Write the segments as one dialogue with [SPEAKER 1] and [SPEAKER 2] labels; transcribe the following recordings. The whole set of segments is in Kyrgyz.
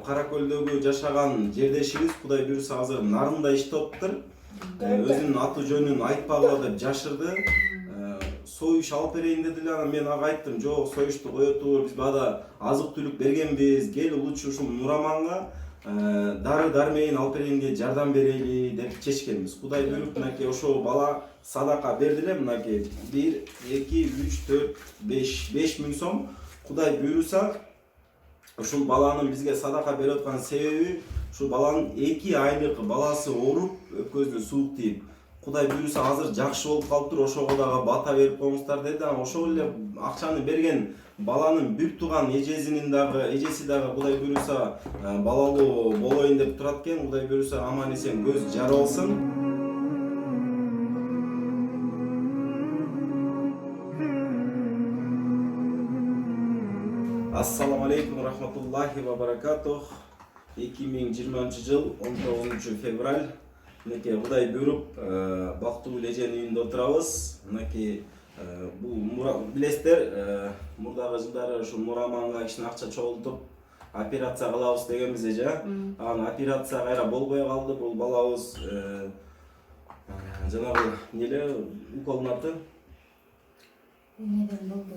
[SPEAKER 1] Кара Көлдөгү жашаган жердешибиз Кудай буйруса азыр Нарында иштеп атыптыр. Өзүнүн аты жөнүн айтпагыла деп жашырды. Союш алып берейин деди эле, анан мен ага айттым, жок, союшту кое тур, биз бада азык түлүк бергенбиз, кел лучше ушул Нураманга дары дармейин алып бергенге жардам берели деп чечкенбиз. Кудай буйруп, мынакей ошол бала садака берди эле, мынакей 1, 2, 3, 4, 5 миң сом. Кудай буйруса ушул баланын бизге садака берип аткан себеби, ушул баланын 2 айлык баласы ооруп, өпкөзүнө суук тийип, Кудай буйруса азыр жакшы болуп калыптыр, ошого дагы бата берип коюңуздар деди. Ошол эле акчаны берген баланын бүт тууган эжеси дагы Кудай буйруса балалуу болоюн деп турат экен. Кудай буйруса аман эсен көз жаралсын. Ассаламу алейкум рахматуллахи ва баракатух. 2020 жыл 19 февраль. Мынакей Кудай буйруп, бактылуу эженин үйүндө отурабыз. Мынакей бул билесиздер, мурдагы жылдары ушу Нураманга кичине акча чогултуп операция кылабыз дегенбиз эже. Анан операция кайра болбой калды. Бул балабыз жанагы эмне уколдун аты?
[SPEAKER 2] Эмнеден болду?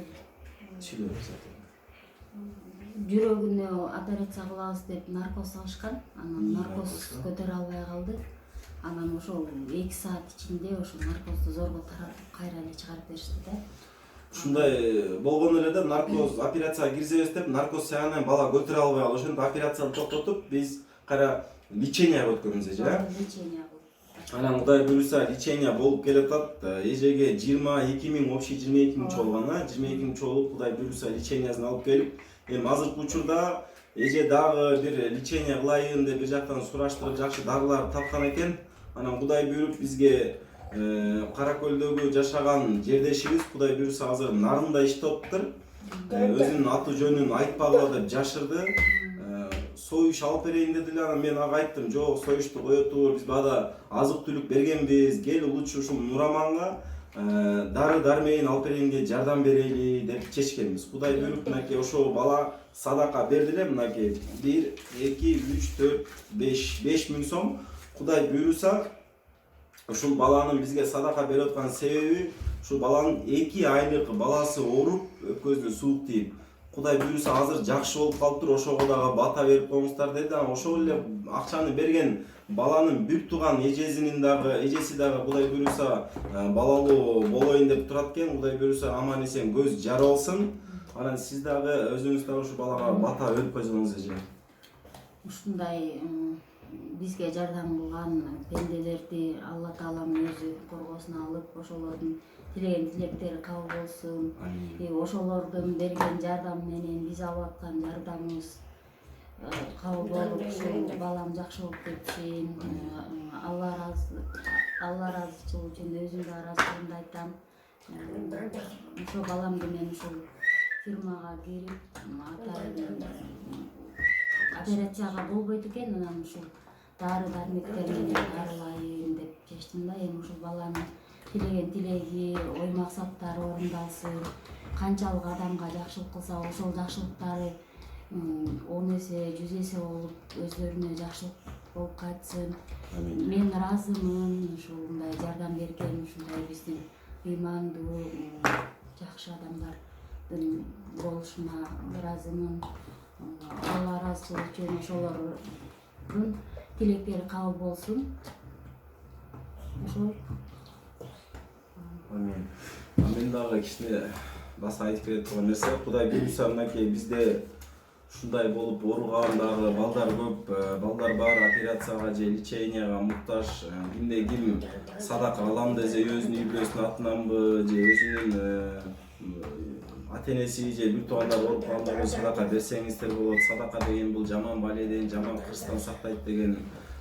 [SPEAKER 2] Жүрөгүнө операция кылабыз деп наркоз салышкан. Анан наркоз көтөрө албай калды. Анан ошол 2 саат ичинде ошол наркозду зорго таратып кайра эле чыгарып беришти да.
[SPEAKER 1] Ушундай болгон эле да, наркоз операцияга киргизебиз деп, наркоз сыягынан бала көтөрө албай калды. Ошондо операцияны токтотуп, биз кайра леченияга өткөрүбүз эже.
[SPEAKER 2] Лечения болду.
[SPEAKER 1] Анан Кудай буйруса лечения болуп келатат. Эжеге 22 миң, общий 22 миң чогулган, 22 миң чогулуп, Кудай буйруса лечениясын алып келип, эми азыркы учурда эже дагы бир лечения кылайын деп бир жактан сураштырып жакшы дарылар тапкан экен. Анан Кудай буйруп бизге Кара Көлдөгү жашаган жердешибиз Кудай буйруса азыр Нарында иштеп атыптыр. Өзүнүн аты жөнүн айтпагыла деп жашырды. Союш алып берейин деди эле, анан мен ага айттым, жок, союшту кое тур, биз бада азык түлүк бергенбиз, кел лучше ушул Нураманга дары дармейин алып бергенге жардам берели деп чечкенбиз. Кудай буйруп, мынакей ошол бала садака берди эле, мынакей 1, 2, 3, 4, 5 миң сом. Кудай буйруса ушул баланын бизге садака берип аткан себеби, ушул баланын 2 айлык баласы ооруп, өпкөзүнө суук тийип, Кудай буйруса азыр жакшы болуп калыптыр, ошого дагы бата берип коюңуздар деди. Ошол эле акчаны берген баланын бүт тууган эжеси дагы Кудай буйруса балалуу болоюн деп турат экен. Кудай буйруса аман эсен көз жаралсын. Анан сиз дагы өзүңүз дагы ушул балага бата берип койсоңуз эже.
[SPEAKER 2] Ушундай бизге жардам кылган пенделерди Алла Тааланын өзү коргоосуна алып, ошолордун тилеген тилектери кабыл болсун. Ошолордун берген жардам менен биз алып аткан жардамыбыз кабыл болуп, ушул балам жакшы болуп кетсин. Алла ыраазычылыгы үчүн өзүм да ыраазычылыгымды айтам. Ошол баламды мен ушул фирмага кирип, операцияга болбойт экен, анан ушул дары дармектер менен дарылайын деп чечтим да. Эми ушул баланын тилеген тилеги, ой максаттары орундалсын. Канчалык адамга жакшылык кылса, ошол жакшылыктары 10 эсе, 100 эсе болуп өздөрүнө жакшылык болуп кайтсын. Мен ыраазымын ушундай жардам берген, ушундай биздин ыймандуу жакшы адамдардын болушуна ыраазымын. Алла ыраазычылыгы үчүн ошолордун тилектери кабыл болсун. Ошол.
[SPEAKER 1] Амин. Мен дагы кичине баса айтып бере турган нерсе, Кудай буйруса мынакей бизде ушундай болуп ооруган дагы балдар көп, балдар бар, операцияга же леченияга муктаж. Кимде ким садака алам десе, өзүнүн үй бүлөсүнүн атынанбы же өзүнүн ата-энеси же бир туугандар ооруп калганда садака берсеңиздер болот. Садака деген бул жаман баледен, жаман кырстан сактайт деген.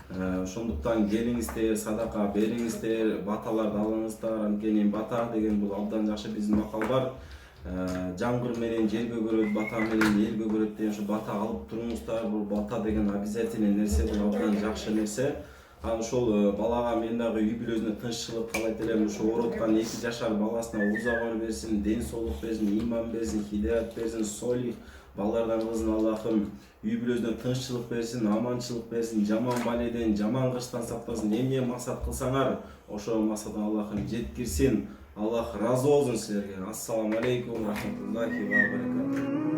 [SPEAKER 1] Ошондуктан келиңиздер, садака бериңиздер, баталарды алыңыздар. Анткени бата деген бул абдан жакшы биздин макал бар. Жамгыр менен жер көгөрөт, бата менен эл көгөрөт деген, ушу бата алып туруңуздар. Бул бата деген обязательный нерсе, бул абдан жакшы нерсе. Анан ошол балага мен дагы үй бүлөсүнө тынччылык каалайт элем. Ушу ооруткан 2 жашар баласына узак өмүр берсин, ден соолук берсин, ыйман берсин, хидаят берсин, солих балдарыңыздын Аллахым үй бүлөсүнө тынччылык берсин, аманчылык берсин, жаман баледен, жаман кырсыктан сактасын. Эмне максат кылсаңар, ошо максатка Аллахым жеткирсин. Аллах разы болсун силерге. Ассаламу алейкум рахматуллахи ва баракатух.